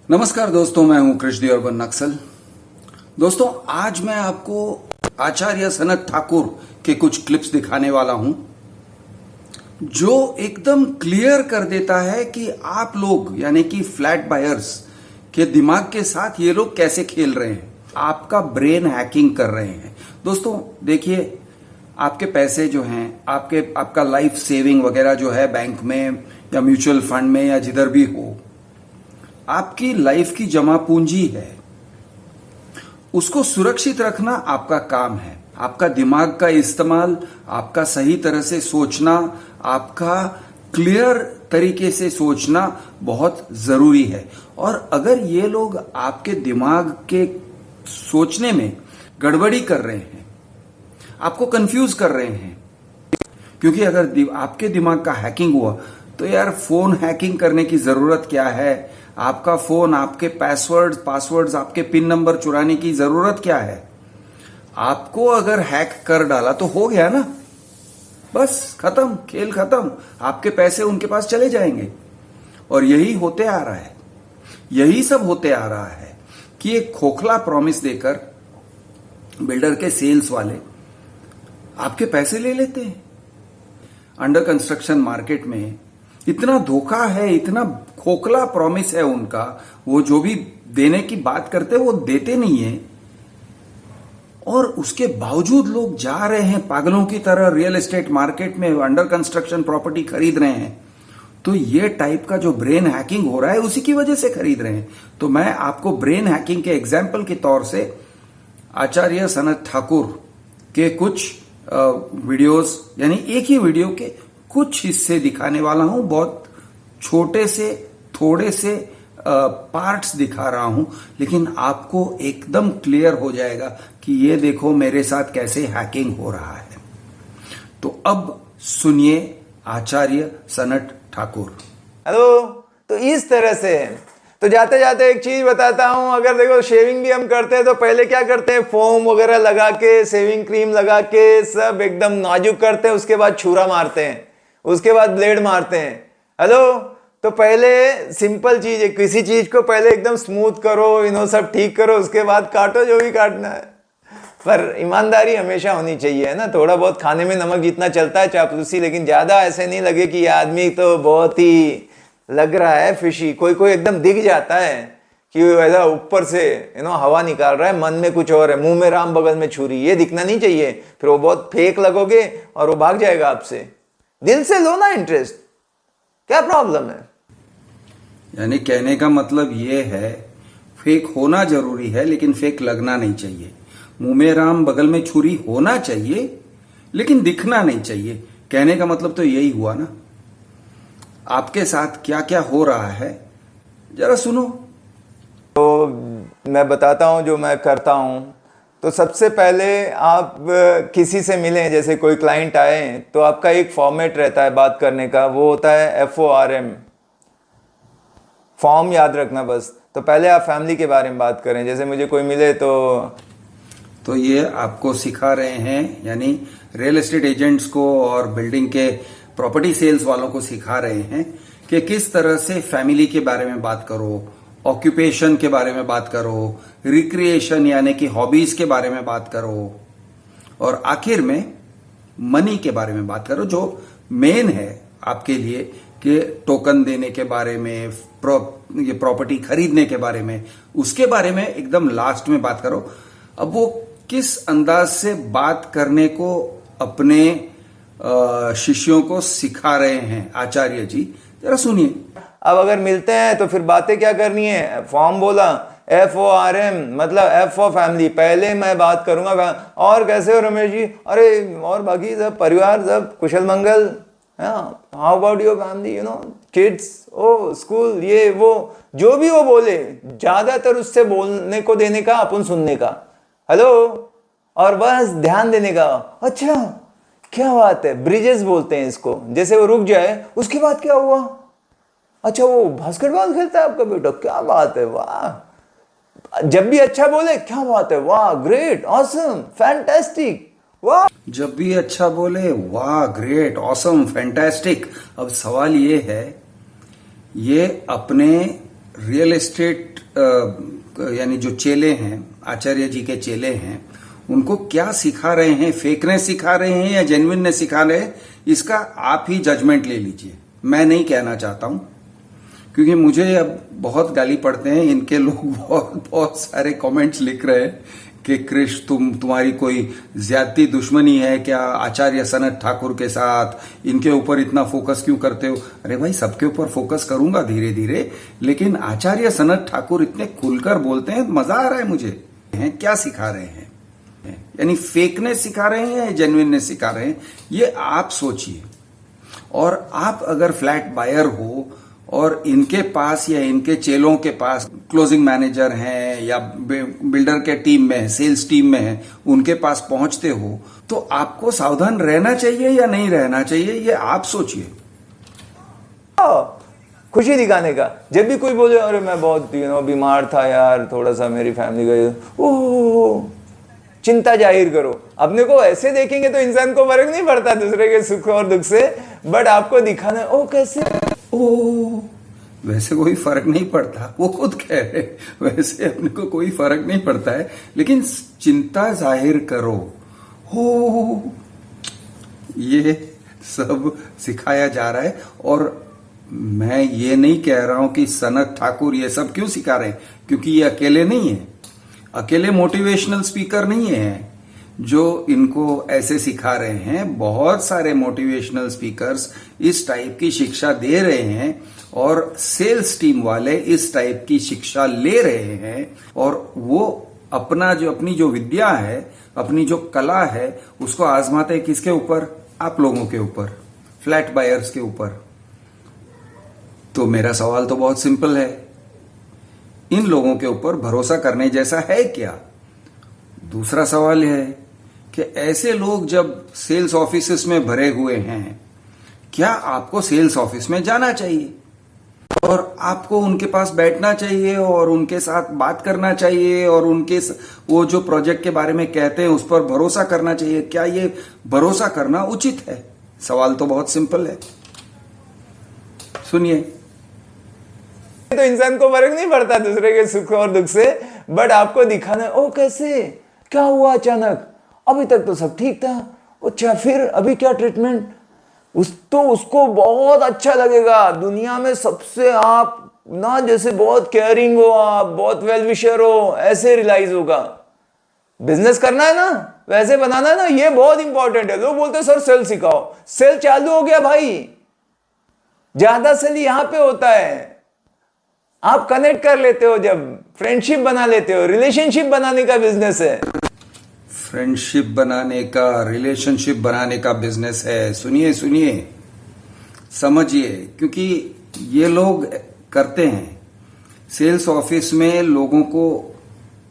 नमस्कार दोस्तों, मैं हूं कृष्णदेव अर्बन नक्सल। दोस्तों, आज मैं आपको आचार्य सनत ठाकुर के कुछ क्लिप्स दिखाने वाला हूं जो एकदम क्लियर कर देता है कि आप लोग यानी कि फ्लैट बायर्स के दिमाग के साथ ये लोग कैसे खेल रहे हैं, आपका ब्रेन हैकिंग कर रहे हैं। दोस्तों देखिए, आपके पैसे जो हैं, आपका लाइफ सेविंग वगैरह जो है बैंक में या म्यूचुअल फंड में या जिधर भी हो, आपकी लाइफ की जमा पूंजी है। उसको सुरक्षित रखना आपका काम है। आपका दिमाग का इस्तेमाल, आपका सही तरह से सोचना, आपका क्लियर तरीके से सोचना बहुत जरूरी है। और अगर ये लोग आपके दिमाग के सोचने में गड़बड़ी कर रहे हैं, आपको कंफ्यूज कर रहे हैं, क्योंकि अगर आपके दिमाग का हैकिंग हुआ तो यार फोन हैकिंग करने की जरूरत क्या है? आपका फोन, आपके पासवर्ड्स, आपके पिन नंबर चुराने की जरूरत क्या है? आपको अगर हैक कर डाला तो हो गया ना, बस खत्म, खेल खत्म। आपके पैसे उनके पास चले जाएंगे। और यही होते आ रहा है, यही सब होते आ रहा है कि एक खोखला प्रॉमिस देकर बिल्डर के सेल्स वाले आपके पैसे ले लेते हैं। अंडर कंस्ट्रक्शन मार्केट में इतना धोखा है, इतना खोखला प्रॉमिस है उनका। वो जो भी देने की बात करते हैं वो देते नहीं है, और उसके बावजूद लोग जा रहे हैं पागलों की तरह रियल एस्टेट मार्केट में अंडर कंस्ट्रक्शन प्रॉपर्टी खरीद रहे हैं। तो ये टाइप का जो ब्रेन हैकिंग हो रहा है उसी की वजह से खरीद रहे हैं। तो मैं आपको ब्रेन हैकिंग के एग्जाम्पल के तौर से आचार्य सनत ठाकुर के कुछ वीडियोस, यानी एक ही वीडियो के कुछ हिस्से दिखाने वाला हूं। बहुत छोटे से थोड़े से पार्ट्स दिखा रहा हूं, लेकिन आपको एकदम क्लियर हो जाएगा कि ये देखो मेरे साथ कैसे हैकिंग हो रहा है। तो अब सुनिए आचार्य सनत ठाकुर। हेलो। तो इस तरह से तो जाते जाते एक चीज बताता हूं। अगर देखो, शेविंग भी हम करते हैं तो पहले क्या करते हैं, फोम वगैरह लगा के, शेविंग क्रीम लगा के सब एकदम नाजुक करते हैं। उसके बाद छुरा मारते हैं, उसके बाद ब्लेड मारते हैं। हेलो। तो पहले सिंपल चीज है, किसी चीज को पहले एकदम स्मूथ करो, सब ठीक करो, उसके बाद काटो जो भी काटना है। पर ईमानदारी हमेशा होनी चाहिए, है ना। थोड़ा बहुत खाने में नमक जितना चलता है चापलूसी, लेकिन ज्यादा ऐसे नहीं लगे कि ये आदमी तो बहुत ही लग रहा है फिशी। कोई कोई एकदम दिख जाता है कि ऐसा ऊपर से हवा निकाल रहा है, मन में कुछ और है, मुंह में राम बगल में छुरी। ये दिखना नहीं चाहिए, फिर वो बहुत फेक लगोगे और वो भाग जाएगा आपसे। दिल से लो ना इंटरेस्ट, क्या प्रॉब्लम है? यानी कहने का मतलब ये है, फेक होना जरूरी है लेकिन फेक लगना नहीं चाहिए। मुंह में राम बगल में छुरी होना चाहिए लेकिन दिखना नहीं चाहिए। कहने का मतलब तो यही हुआ ना। आपके साथ क्या क्या हो रहा है जरा सुनो। तो मैं बताता हूं जो मैं करता हूं। तो सबसे पहले आप किसी से मिलें, जैसे कोई क्लाइंट आए, तो आपका एक फॉर्मेट रहता है बात करने का, वो होता है FORM। फॉर्म याद रखना बस। तो पहले आप फैमिली के बारे में बात करें। जैसे मुझे कोई मिले तो ये आपको सिखा रहे हैं, यानी रियल एस्टेट एजेंट्स को और बिल्डिंग के प्रॉपर्टी सेल्स वालों को सिखा रहे हैं कि किस तरह से फैमिली के बारे में बात करो, ऑक्यूपेशन के बारे में बात करो, रिक्रिएशन यानी कि हॉबीज के बारे में बात करो, और आखिर में मनी के बारे में बात करो, जो मेन है आपके लिए, कि टोकन देने के बारे में, ये प्रॉपर्टी खरीदने के बारे में, उसके बारे में एकदम लास्ट में बात करो। अब वो किस अंदाज से बात करने को अपने शिष्यों को सिखा रहे हैं आचार्य जी, जरा सुनिए। अब अगर मिलते हैं तो फिर बातें क्या करनी है। फॉर्म बोला, FORM मतलब F फॉर फैमिली। पहले मैं बात करूंगा, और कैसे हो रमेश जी, अरे और बाकी सब परिवार सब कुशल मंगल, how about your family, kids, ओ स्कूल, ये वो जो भी वो बोले, ज्यादातर उससे बोलने को देने का, अपन सुनने का। हेलो। और बस ध्यान देने का। अच्छा क्या बात है, ब्रिजेस बोलते हैं इसको। जैसे वो रुक जाए, उसके बाद क्या हुआ, अच्छा वो बास्केटबॉल खेलता है आपका बेटा, क्या बात है, वाह। जब भी अच्छा बोले, क्या बात है, वाह, ग्रेट, ऑसम, फैंटास्टिक, वाह। जब भी अच्छा बोले, वाह, ग्रेट, ऑसम, फैंटास्टिक। अब सवाल ये है, ये अपने रियल एस्टेट यानी जो चेले हैं, आचार्य जी के चेले हैं, उनको क्या सिखा रहे हैं, फेकने सिखा रहे हैं या जेन्युइननेस सिखा रहे हैं, इसका आप ही जजमेंट ले लीजिए। मैं नहीं कहना चाहता हूं, क्योंकि मुझे अब बहुत गाली पड़ते हैं, इनके लोग बहुत बहुत सारे कमेंट्स लिख रहे हैं कि क्रिश तुम्हारी कोई ज्यादती दुश्मनी है क्या आचार्य सनत ठाकुर के साथ, इनके ऊपर इतना फोकस क्यों करते हो। अरे भाई, सबके ऊपर फोकस करूंगा धीरे धीरे, लेकिन आचार्य सनत ठाकुर इतने खुलकर बोलते हैं, मजा आ रहा है मुझे। क्या सिखा रहे हैं, यानी फेकनेस सिखा रहे हैं या जेन्युइननेस सिखा रहे हैं, ये आप सोचिए। और आप अगर फ्लैट बायर हो और इनके पास या इनके चेलों के पास क्लोजिंग मैनेजर हैं या बिल्डर के टीम में है, सेल्स टीम में है, उनके पास पहुंचते हो, तो आपको सावधान रहना चाहिए या नहीं रहना चाहिए, ये आप सोचिए। खुशी दिखाने का, जब भी कोई बोले अरे मैं बहुत बीमार था यार, थोड़ा सा मेरी फैमिली का, ओह चिंता जाहिर करो। अपने को ऐसे देखेंगे तो इंसान को फर्क नहीं पड़ता दूसरे के सुख और दुख से, बट आपको दिखाना ओ कैसे, ओ वैसे कोई फर्क नहीं पड़ता, वो खुद कह रहे, वैसे अपने को कोई फर्क नहीं पड़ता है, लेकिन चिंता जाहिर करो हो, ये सब सिखाया जा रहा है। और मैं ये नहीं कह रहा हूं कि सनत ठाकुर ये सब क्यों सिखा रहे हैं, क्योंकि ये अकेले नहीं है, अकेले मोटिवेशनल स्पीकर नहीं है जो इनको ऐसे सिखा रहे हैं। बहुत सारे मोटिवेशनल स्पीकर्स इस टाइप की शिक्षा दे रहे हैं और सेल्स टीम वाले इस टाइप की शिक्षा ले रहे हैं, और वो अपनी जो विद्या है, अपनी जो कला है, उसको आजमाते हैं किसके ऊपर, आप लोगों के ऊपर, फ्लैट बायर्स के ऊपर। तो मेरा सवाल तो बहुत सिंपल है, इन लोगों के ऊपर भरोसा करने जैसा है क्या? दूसरा सवाल यह है कि ऐसे लोग जब सेल्स ऑफिसेस में भरे हुए हैं, क्या आपको सेल्स ऑफिस में जाना चाहिए और आपको उनके पास बैठना चाहिए और उनके साथ बात करना चाहिए और उनके वो जो प्रोजेक्ट के बारे में कहते हैं उस पर भरोसा करना चाहिए? क्या ये भरोसा करना उचित है? सवाल तो बहुत सिंपल है, सुनिए। तो इंसान को फर्क नहीं पड़ता दूसरे के सुख और दुख से, बट आपको दिखाना ओ कैसे, क्या हुआ अचानक, अभी तक तो सब ठीक था, अच्छा फिर अभी क्या ट्रीटमेंट, उसको बहुत अच्छा लगेगा। दुनिया में सबसे आप ना जैसे बहुत केयरिंग हो, आप बहुत वेल विशर हो, ऐसे रियलाइज होगा। बिजनेस करना है ना, वैसे बनाना है ना, ये बहुत इंपॉर्टेंट है। लोग बोलते हैं सर सेल सिखाओ, सेल चालू हो गया भाई, ज्यादा सेल यहां पे होता है। आप कनेक्ट कर लेते हो, जब फ्रेंडशिप बना लेते हो, रिलेशनशिप बनाने का बिजनेस है। फ्रेंडशिप बनाने का, रिलेशनशिप बनाने का बिजनेस है। सुनिए सुनिए, समझिए, क्योंकि ये लोग करते हैं सेल्स ऑफिस में, लोगों को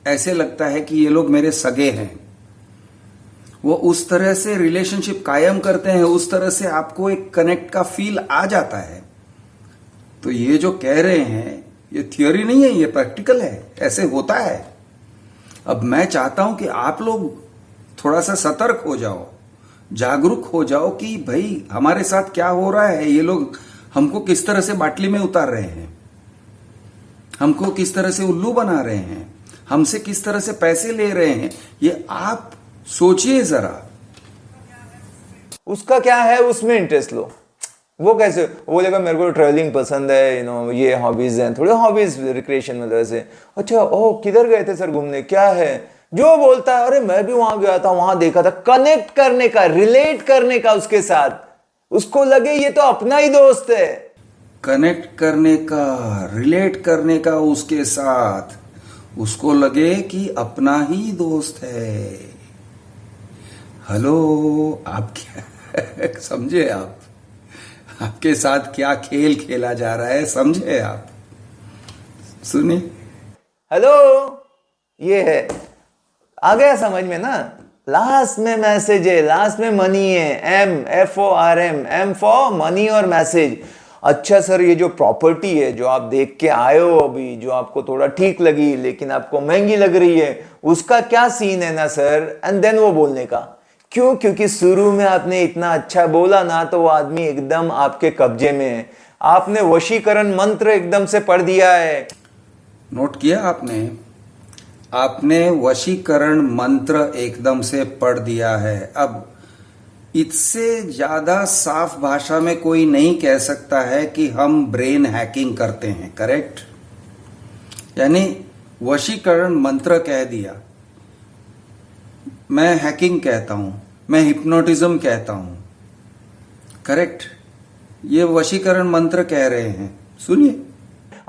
ऐसे लगता है कि ये लोग मेरे सगे हैं, वो उस तरह से रिलेशनशिप कायम करते हैं, उस तरह से आपको एक कनेक्ट का फील आ जाता है। तो ये जो कह रहे हैं ये थियोरी नहीं है, ये प्रैक्टिकल है, ऐसे होता है। अब मैं चाहता हूं कि आप लोग थोड़ा सा सतर्क हो जाओ, जागरूक हो जाओ कि भाई हमारे साथ क्या हो रहा है, ये लोग हमको किस तरह से बाटली में उतार रहे हैं, हमको किस तरह से उल्लू बना रहे हैं, हमसे किस तरह से पैसे ले रहे हैं, ये आप सोचिए जरा। उसका क्या है, उसमें इंटरेस्ट लो। वो कैसे, वो बोलेगा मेरे को ट्रैवलिंग पसंद है, ये हॉबीज हैं, थोड़े हॉबीज रिक्रिएशन में वैसे। अच्छा ओह किधर गए थे सर घूमने, क्या है, जो बोलता है अरे मैं भी वहां गया था, वहां देखा था, कनेक्ट करने का, रिलेट करने का उसके साथ, उसको लगे ये तो अपना ही दोस्त है। कनेक्ट करने का, रिलेट करने का उसके साथ, उसको लगे कि अपना ही दोस्त है। हेलो, आप क्या समझे, आप आपके साथ क्या खेल खेला जा रहा है, समझे आप? सुनिए। हेलो, ये है, आ गया समझ में ना? लास्ट में मैसेज है, लास्ट में मनी है, MFORM, M फॉर मनी और मैसेज। अच्छा सर, ये जो प्रॉपर्टी है जो आप देख के आए हो अभी, जो आपको थोड़ा ठीक लगी लेकिन आपको महंगी लग रही है, उसका क्या सीन है ना सर? एंड देन वो बोलने का क्यों, क्योंकि शुरू में आपने इतना अच्छा बोला ना, तो वो आदमी एकदम आपके कब्जे में है। आपने वशीकरण मंत्र एकदम से पढ़ दिया है। नोट किया आपने वशीकरण मंत्र एकदम से पढ़ दिया है। अब इससे ज्यादा साफ भाषा में कोई नहीं कह सकता है कि हम ब्रेन हैकिंग करते हैं, करेक्ट? यानी वशीकरण मंत्र कह दिया, मैं हैकिंग कहता हूं, मैं हिप्नोटिज्म कहता हूं, करेक्ट? ये वशीकरण मंत्र कह रहे हैं। सुनिए,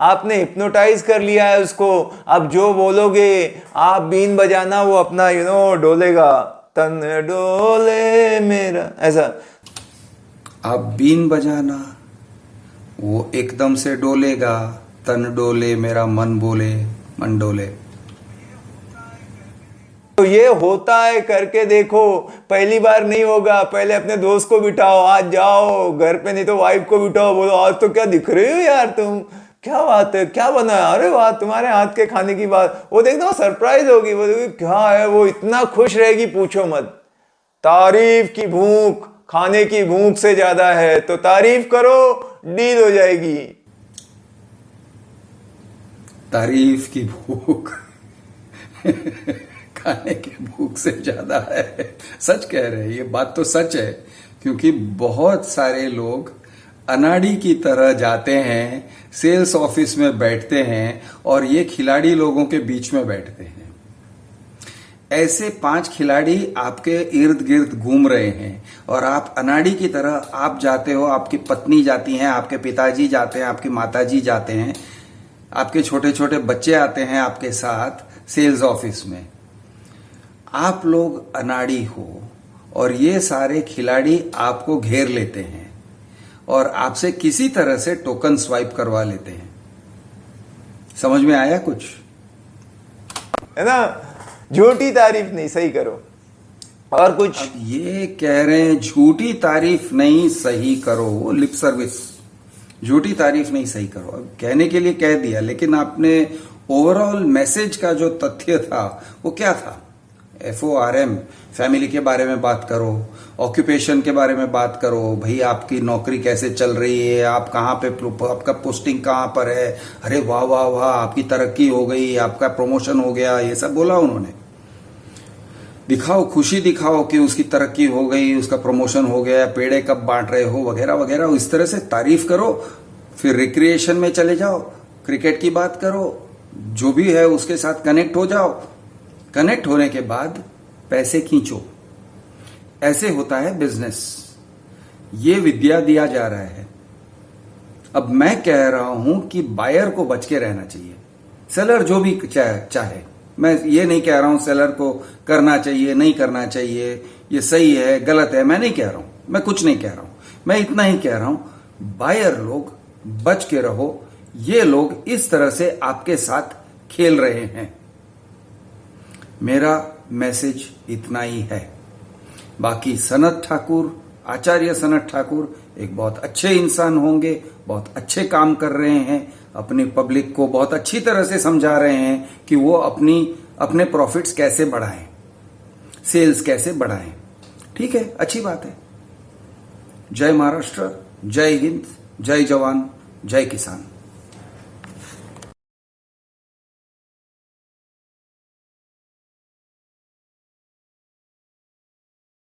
आपने हिप्नोटाइज कर लिया है उसको। अब जो बोलोगे आप बीन बजाना, वो अपना डोलेगा, तन डोले मेरा, ऐसा। आप बीन बजाना, वो एकदम से डोलेगा, तन डोले मेरा मन बोले, मन डोले। तो ये होता है, करके देखो। पहली बार नहीं होगा, पहले अपने दोस्त को बिठाओ, आज जाओ घर पे, नहीं तो वाइफ को बिठाओ, बोलो आज तो क्या दिख रहे हो यार तुम, क्या बात है, क्या बना है, अरे वाह तुम्हारे हाथ के खाने की बात। वो देखना सरप्राइज होगी, वो क्या है, वो इतना खुश रहेगी पूछो मत। तारीफ की भूख खाने की भूख से ज्यादा है, तो तारीफ करो, डील हो जाएगी। तारीफ की भूख खाने की भूख से ज्यादा है। सच कह रहे हैं, ये बात तो सच है, क्योंकि बहुत सारे लोग अनाड़ी की तरह जाते हैं, सेल्स ऑफिस में बैठते हैं और ये खिलाड़ी लोगों के बीच में बैठते हैं। ऐसे 5 खिलाड़ी आपके इर्द गिर्द घूम रहे हैं और आप अनाड़ी की तरह आप जाते हो, आपकी पत्नी जाती हैं, आपके पिताजी जाते हैं, आपकी माताजी जाते हैं, आपके छोटे छोटे बच्चे आते हैं आपके साथ सेल्स ऑफिस में। आप लोग अनाड़ी हो और ये सारे खिलाड़ी आपको घेर लेते हैं और आपसे किसी तरह से टोकन स्वाइप करवा लेते हैं। समझ में आया कुछ? है ना? झूठी तारीफ नहीं, सही करो। और कुछ? अब ये कह रहे हैं झूठी तारीफ नहीं, सही करो, लिप सर्विस। झूठी तारीफ नहीं, सही करो। अब कहने के लिए कह दिया, लेकिन आपने ओवरऑल मैसेज का जो तथ्य था वो क्या था? FORM, फैमिली के बारे में बात करो, ऑक्यूपेशन के बारे में बात करो, भाई आपकी नौकरी कैसे चल रही है, आप कहाँ पे, आपका पोस्टिंग कहाँ पर है, अरे वाह वाह वाह आपकी तरक्की हो गई, आपका प्रमोशन हो गया, ये सब बोला उन्होंने। दिखाओ, खुशी दिखाओ कि उसकी तरक्की हो गई, उसका प्रमोशन हो गया, पेड़े कब बांट रहे हो, वगैरह वगैरह। इस तरह से तारीफ करो। फिर रिक्रिएशन में चले जाओ, क्रिकेट की बात करो, जो भी है उसके साथ कनेक्ट हो जाओ। कनेक्ट होने के बाद पैसे खींचो। ऐसे होता है बिजनेस। ये विद्या दिया जा रहा है। अब मैं कह रहा हूं कि बायर को बच के रहना चाहिए। सेलर जो भी चाहे, मैं ये नहीं कह रहा हूं सेलर को करना चाहिए, नहीं करना चाहिए, ये सही है गलत है, मैं नहीं कह रहा हूं, मैं कुछ नहीं कह रहा हूं। मैं इतना ही कह रहा हूं, बायर लोग बच के रहो। ये लोग इस तरह से आपके साथ खेल रहे हैं। मेरा मैसेज इतना ही है। बाकी सनत ठाकुर, आचार्य सनत ठाकुर एक बहुत अच्छे इंसान होंगे, बहुत अच्छे काम कर रहे हैं, अपनी पब्लिक को बहुत अच्छी तरह से समझा रहे हैं कि वो अपने प्रॉफिट्स कैसे बढ़ाएं, सेल्स कैसे बढ़ाएं। ठीक है, अच्छी बात है। जय महाराष्ट्र, जय हिंद, जय जवान, जय किसान।